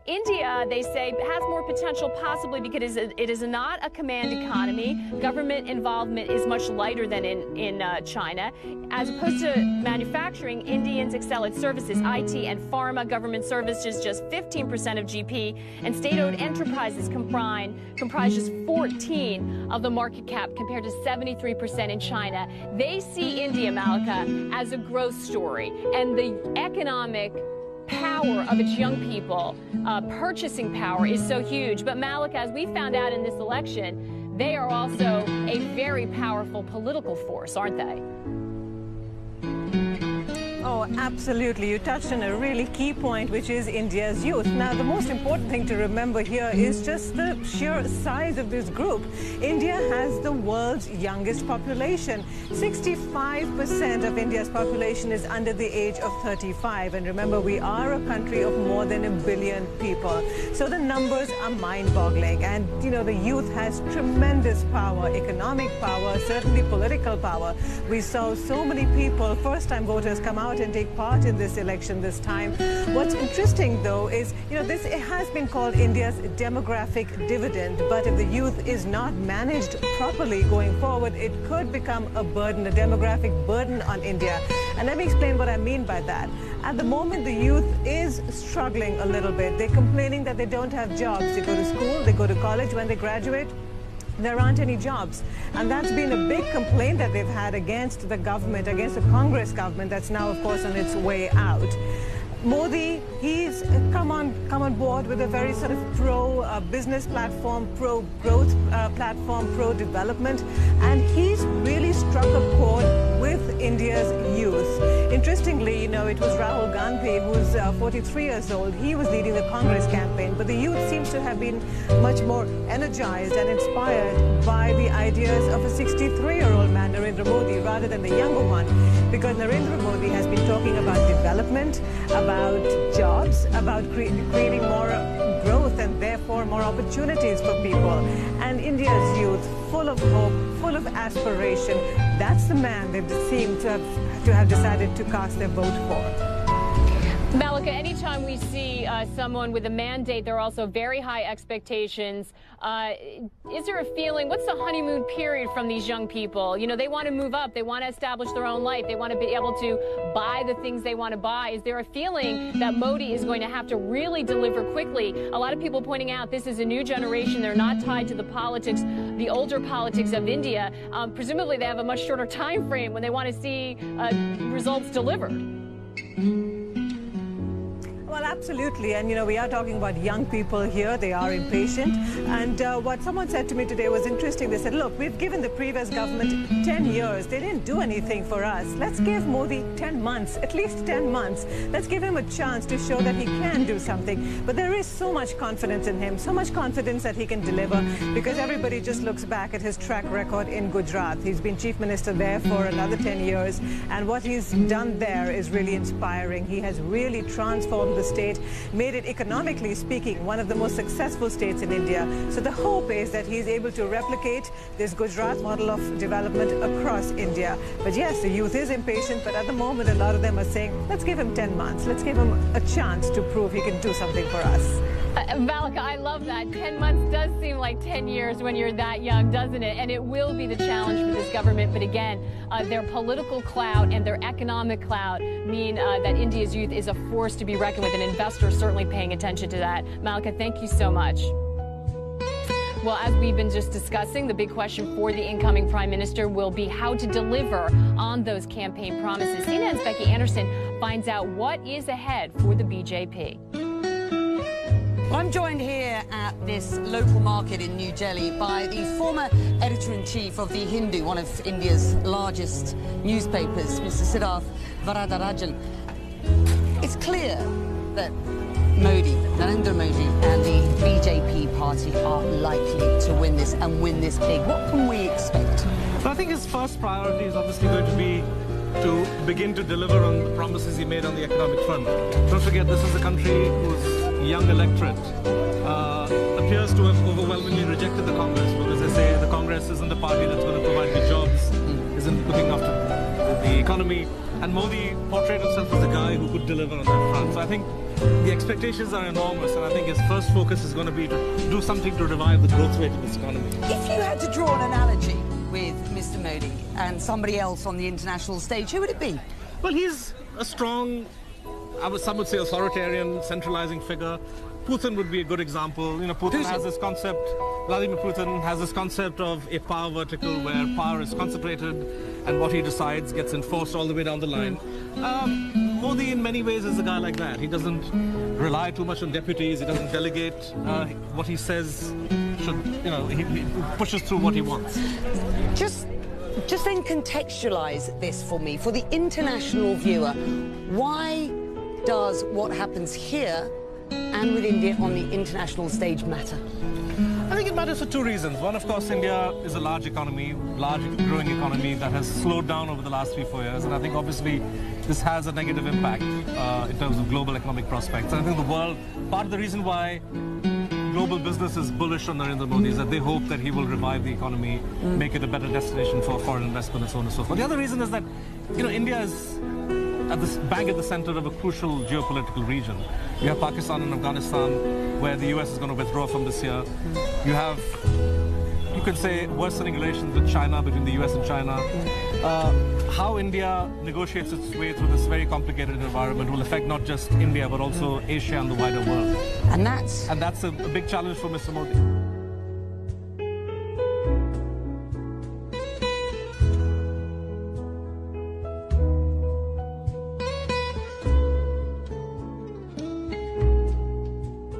India, they say, has more potential possibly because it is not a command economy. Government involvement is much lighter than in China. As opposed to manufacturing, Indians excel at services, IT and pharma. Government services just 15% of GP, and state-owned enterprises comprise just 14 of the market cap compared to 73% in China. They see India, Malika, as a growth story, and the economic power of its young people, purchasing power, is so huge. But Malika, as we found out in this election, they are also a very powerful political force, aren't they? Oh, absolutely. You touched on a really key point, which is India's youth. Now, the most important thing to remember here is just the sheer size of this group. India has the world's youngest population. 65% of India's population is under the age of 35. And remember, we are a country of more than 1 billion people. So the numbers are mind-boggling. And, you know, the youth has tremendous power, economic power, certainly political power. We saw so many people, first-time voters, come out and take part in this election this time. What's interesting, though, is, you know, it has been called India's demographic dividend, but if the youth is not managed properly going forward, it could become a burden, a demographic burden on India. And let me explain what I mean by that. At the moment, the youth is struggling a little bit. They're complaining that they don't have jobs. They go to school, they go to college. When they graduate, there aren't any jobs. And that's been a big complaint that they've had against the government, against the Congress government that's now, of course, on its way out. Modi, he's come on board with a very sort of pro-business platform, pro-growth platform, pro-development, and he's really struck a chord with India's youth. Interestingly, you know, it was Rahul Gandhi, who's 43 years old. He was leading the Congress campaign, but the youth seems to have been much more energized and inspired by the ideas of a 63-year-old man, Narendra Modi, rather than the younger one, because Narendra Modi has been talking about development, about jobs, about creating more growth and therefore more opportunities for people. And India's youth, full of hope, full of aspiration, that's the man they seem to have decided to cast their vote for. Malika, anytime we see someone with a mandate, there are also very high expectations. Is there a feeling, what's the honeymoon period from these young people? You know, they want to move up. They want to establish their own life. They want to be able to buy the things they want to buy. Is there a feeling that Modi is going to have to really deliver quickly? A lot of people pointing out this is a new generation. They're not tied to the politics, the older politics of India. Presumably, they have a much shorter time frame when they want to see results delivered. Well, absolutely. And, you know, we are talking about young people here. They are impatient. And what someone said to me today was interesting. They said, look, we've given the previous government 10 years. They didn't do anything for us. Let's give Modi 10 months, at least 10 months. Let's give him a chance to show that he can do something. But there is so much confidence in him, so much confidence that he can deliver, because everybody just looks back at his track record in Gujarat. He's been chief minister there for another 10 years. And what he's done there is really inspiring. He has really transformed the state, made it, economically speaking, one of the most successful states in India. So the hope is that he's able to replicate this Gujarat model of development across India. But yes, the youth is impatient, but at the moment, a lot of them are saying, let's give him 10 months. Let's give him a chance to prove he can do something for us. Malika, I love that. 10 months does seem like 10 years when you're that young, doesn't it? And it will be the challenge for this government. But again, their political clout and their economic clout mean that India's youth is a force to be reckoned with, and investors certainly paying attention to that. Malika, thank you so much. Well, as we've been just discussing, the big question for the incoming prime minister will be how to deliver on those campaign promises. CNN's Becky Anderson finds out what is ahead for the BJP. Well, I'm joined here at this local market in New Delhi by the former editor-in-chief of The Hindu, one of India's largest newspapers, Mr. Siddharth Varadarajan. It's clear that Modi, Narendra Modi, and the BJP party are likely to win this and win this big. What can we expect? So I think his first priority is obviously going to be to begin to deliver on the promises he made on the economic front. Don't forget, this is a country whose young electorate appears to have overwhelmingly rejected the Congress, because they say the Congress isn't the party that's going to provide the jobs, isn't looking after the economy, and Modi portrayed himself as the guy who could deliver on that front. So I think the expectations are enormous, and I think his first focus is going to be to do something to revive the growth rate of this economy. If you had to draw an analogy with Mr. Modi and somebody else on the international stage, who would it be? Well, he's a strong, some would say authoritarian, centralizing figure. Putin would be a good example. You know, Putin has this concept, Vladimir Putin has this concept of a power vertical where power is concentrated and what he decides gets enforced all the way down the line. Modi in many ways is a guy like that. He doesn't rely too much on deputies, he doesn't delegate what he says should, you know, he pushes through what he wants. Just then contextualize this for me, for the international viewer. Why does what happens here and with India on the international stage matter? I think it matters for two reasons. One, of course, India is a large economy, large growing economy that has slowed down over the last 3-4 years. And I think obviously this has a negative impact in terms of global economic prospects. And I think the world, part of the reason why global business is bullish on Narendra Modi is that they hope that he will revive the economy, make it a better destination for foreign investment and so on and so forth. The other reason is that, you know, India is bang at the center of a crucial geopolitical region. You have Pakistan and Afghanistan, where the US is going to withdraw from this year. You have, you could say, worsening relations with China, between the US and China. How India negotiates its way through this very complicated environment will affect not just India, but also Asia and the wider world. And that's a big challenge for Mr. Modi.